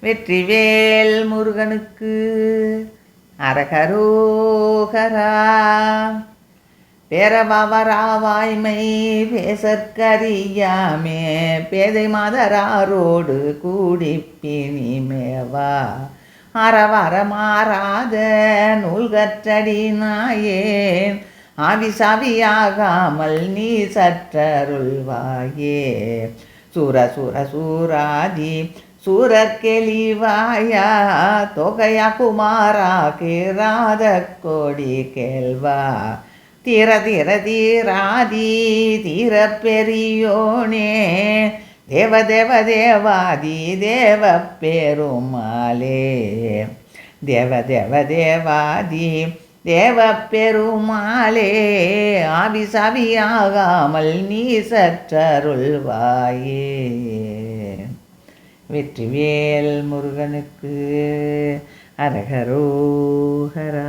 வெற்றிவேல் முருகனுக்கு அரகரோகரா. பேரவராவாய்மை பேசற்கரியாமே பேதை மாதராரோடு கூடிப்பினிமேவா அறவரமாறாத நூல்கற்றடி நாயேன் ஆவிசாவியாகாமல் நீ சற்றருள்வாயே. சூராதி சூரற்கெளிவாயா தொகையா குமாரா கிராத கோடி கேள்வா தீராதி தீர பெரியோனே தேவாதி தேவ பெருமாளே. தேவாதி தேவ பெருமாளே ஆவிசாவியாகாமல் நீ சற்றருள்வாயே. வெற்றிவேல் முருகனுக்கு அரகரோகரா.